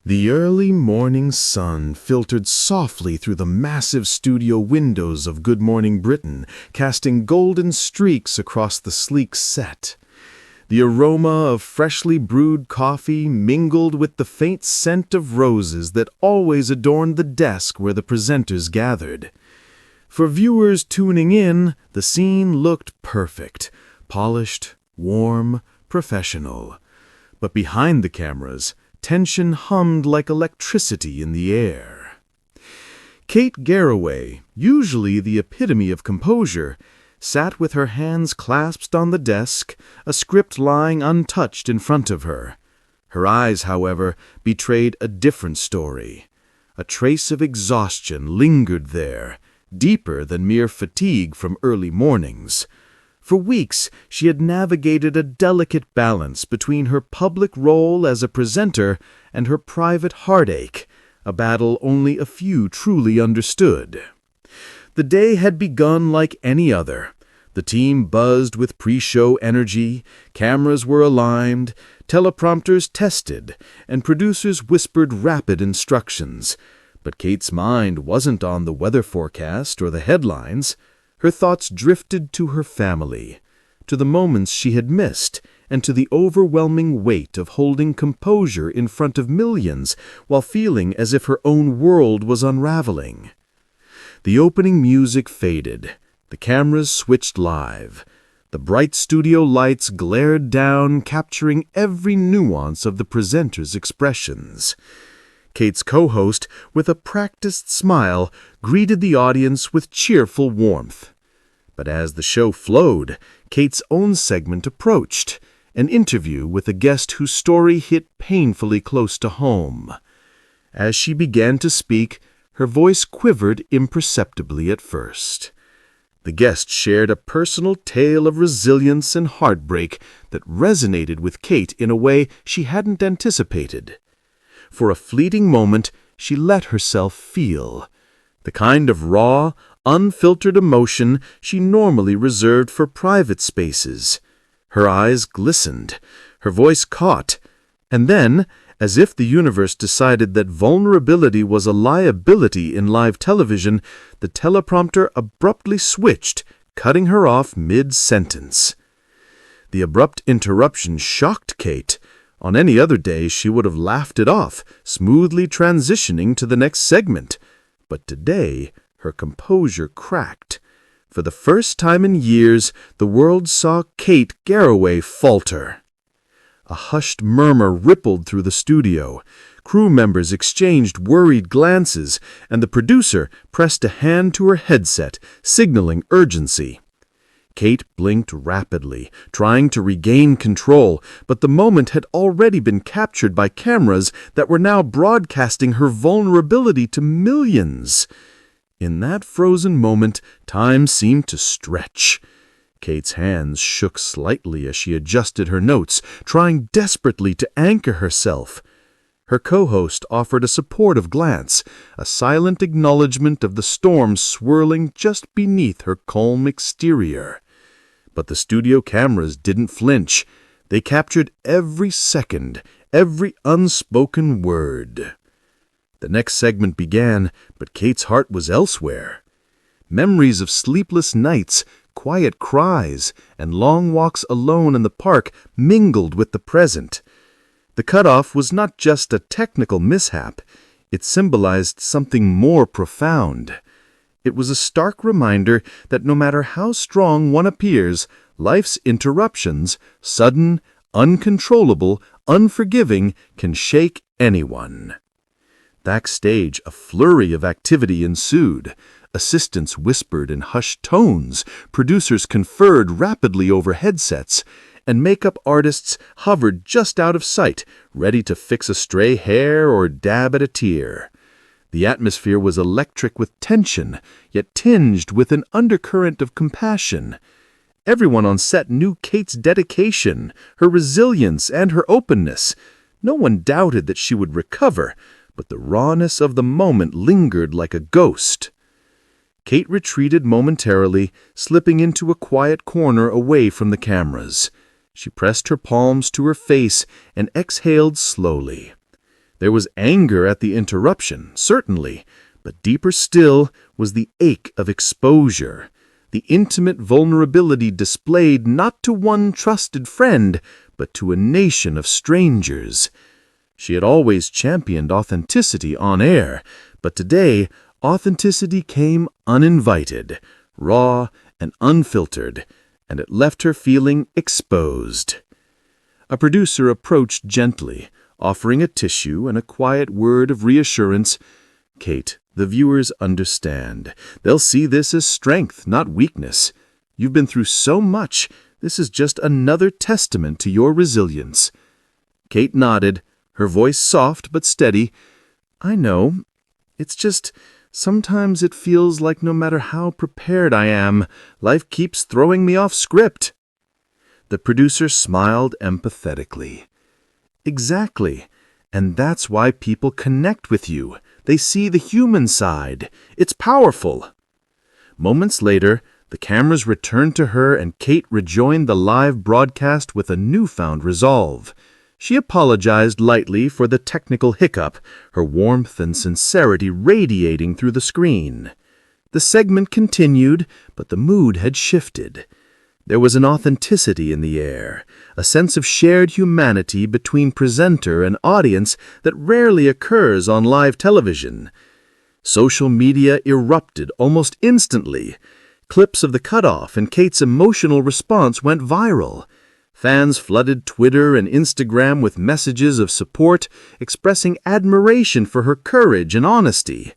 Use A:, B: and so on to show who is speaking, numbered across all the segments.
A: The early morning sun filtered softly through the massive studio windows of Good Morning Britain, casting golden streaks across the sleek set. The aroma of freshly brewed coffee mingled with the faint scent of roses that always adorned the desk where the presenters gathered. For viewers tuning in, the scene looked perfect, polished, warm, professional. But behind the cameras, tension hummed like electricity in the air. Kate Garraway, usually the epitome of composure, sat with her hands clasped on the desk, a script lying untouched in front of her. Her eyes, however, betrayed a different story. A trace of exhaustion lingered there, deeper than mere fatigue from early mornings. For weeks, she had navigated a delicate balance between her public role as a presenter and her private heartache, a battle only a few truly understood. The day had begun like any other. The team buzzed with pre-show energy, cameras were aligned, teleprompters tested, and producers whispered rapid instructions. But Kate's mind wasn't on the weather forecast or the headlines. Her thoughts drifted to her family, to the moments she had missed, and to the overwhelming weight of holding composure in front of millions while feeling as if her own world was unraveling. The opening music faded. The cameras switched live. The bright studio lights glared down, capturing every nuance of the presenter's expressions. Kate's co-host, with a practiced smile, greeted the audience with cheerful warmth. But as the show flowed, Kate's own segment approached, an interview with a guest whose story hit painfully close to home. As she began to speak, her voice quivered imperceptibly at first. The guest shared a personal tale of resilience and heartbreak that resonated with Kate in a way she hadn't anticipated. For a fleeting moment, she let herself feel the kind of raw, unfiltered emotion she normally reserved for private spaces. Her eyes glistened, her voice caught, and then, as if the universe decided that vulnerability was a liability in live television, the teleprompter abruptly switched, cutting her off mid-sentence. The abrupt interruption shocked Kate. On any other day, she would have laughed it off, smoothly transitioning to the next segment. But today, her composure cracked. For the first time in years, the world saw Kate Garraway falter. A hushed murmur rippled through the studio. Crew members exchanged worried glances, and the producer pressed a hand to her headset, signaling urgency. Kate blinked rapidly, trying to regain control, but the moment had already been captured by cameras that were now broadcasting her vulnerability to millions. In that frozen moment, time seemed to stretch. Kate's hands shook slightly as she adjusted her notes, trying desperately to anchor herself. Her co-host offered a supportive glance, a silent acknowledgement of the storm swirling just beneath her calm exterior. But the studio cameras didn't flinch. They captured every second, every unspoken word. The next segment began, but Kate's heart was elsewhere. Memories of sleepless nights, quiet cries, and long walks alone in the park mingled with the present. The cutoff was not just a technical mishap. It symbolized something more profound. It was a stark reminder that no matter how strong one appears, life's interruptions, sudden, uncontrollable, unforgiving, can shake anyone. Backstage, a flurry of activity ensued. Assistants whispered in hushed tones, producers conferred rapidly over headsets, and makeup artists hovered just out of sight, ready to fix a stray hair or dab at a tear. The atmosphere was electric with tension, yet tinged with an undercurrent of compassion. Everyone on set knew Kate's dedication, her resilience, and her openness. No one doubted that she would recover, but the rawness of the moment lingered like a ghost. Kate retreated momentarily, slipping into a quiet corner away from the cameras. She pressed her palms to her face and exhaled slowly. There was anger at the interruption, certainly, but deeper still was the ache of exposure, the intimate vulnerability displayed not to one trusted friend, but to a nation of strangers. She had always championed authenticity on air, but today authenticity came uninvited, raw and unfiltered, and it left her feeling exposed. A producer approached gently, offering a tissue and a quiet word of reassurance. "Kate, the viewers understand. They'll see this as strength, not weakness. You've been through so much. This is just another testament to your resilience." Kate nodded, her voice soft but steady. "I know. It's just, sometimes it feels like no matter how prepared I am, life keeps throwing me off script." The producer smiled empathetically. "Exactly. And that's why people connect with you. They see the human side. It's powerful." Moments later, the cameras returned to her and Kate rejoined the live broadcast with a newfound resolve. She apologized lightly for the technical hiccup, her warmth and sincerity radiating through the screen. The segment continued, but the mood had shifted. There was an authenticity in the air, a sense of shared humanity between presenter and audience that rarely occurs on live television. Social media erupted almost instantly. Clips of the cutoff and Kate's emotional response went viral. Fans flooded Twitter and Instagram with messages of support, expressing admiration for her courage and honesty.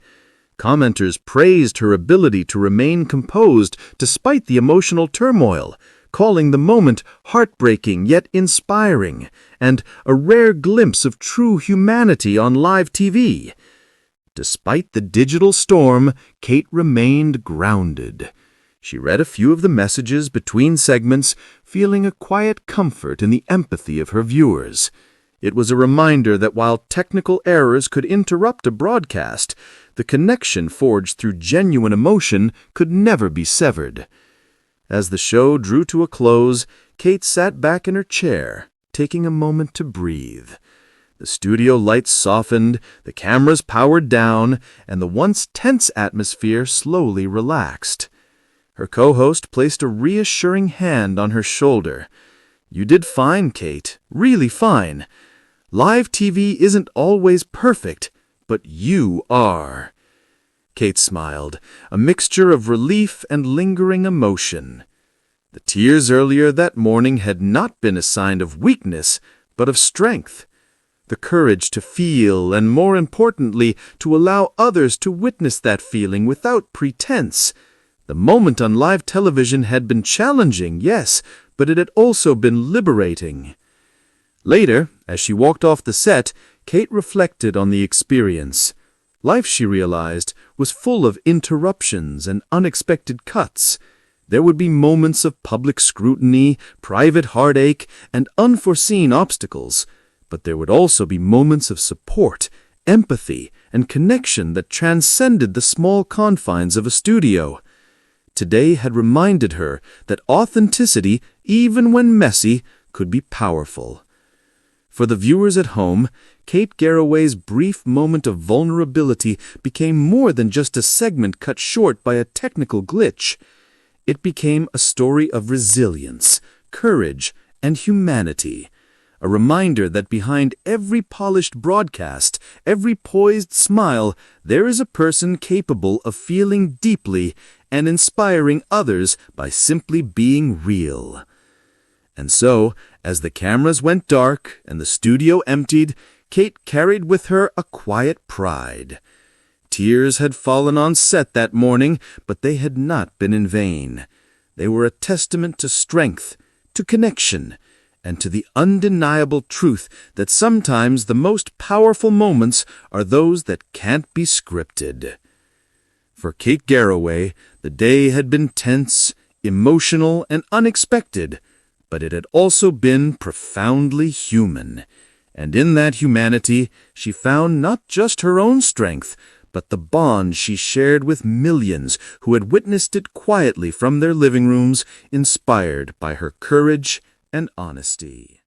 A: Commenters praised her ability to remain composed despite the emotional turmoil, calling the moment heartbreaking yet inspiring, and a rare glimpse of true humanity on live TV. Despite the digital storm, Kate remained grounded. She read a few of the messages between segments, feeling a quiet comfort in the empathy of her viewers. It was a reminder that while technical errors could interrupt a broadcast, the connection forged through genuine emotion could never be severed. As the show drew to a close, Kate sat back in her chair, taking a moment to breathe. The studio lights softened, the cameras powered down, and the once tense atmosphere slowly relaxed. Her co-host placed a reassuring hand on her shoulder. "You did fine, Kate, really fine. Live TV isn't always perfect, but you are." Kate smiled, a mixture of relief and lingering emotion. The tears earlier that morning had not been a sign of weakness, but of strength. The courage to feel and, more importantly, to allow others to witness that feeling without pretense. The moment on live television had been challenging, yes, but it had also been liberating. Later, as she walked off the set, Kate reflected on the experience. Life, she realized, was full of interruptions and unexpected cuts. There would be moments of public scrutiny, private heartache, and unforeseen obstacles. But there would also be moments of support, empathy, and connection that transcended the small confines of a studio. Today had reminded her that authenticity, even when messy, could be powerful. For the viewers at home, Kate Garraway's brief moment of vulnerability became more than just a segment cut short by a technical glitch. It became a story of resilience, courage, and humanity. A reminder that behind every polished broadcast, every poised smile, there is a person capable of feeling deeply and inspiring others by simply being real. And so, as the cameras went dark and the studio emptied, Kate carried with her a quiet pride. Tears had fallen on set that morning, but they had not been in vain. They were a testament to strength, to connection, and to the undeniable truth that sometimes the most powerful moments are those that can't be scripted. For Kate Garraway, the day had been tense, emotional, and unexpected, but it had also been profoundly human. And in that humanity, she found not just her own strength, but the bond she shared with millions who had witnessed it quietly from their living rooms, inspired by her courage and honesty.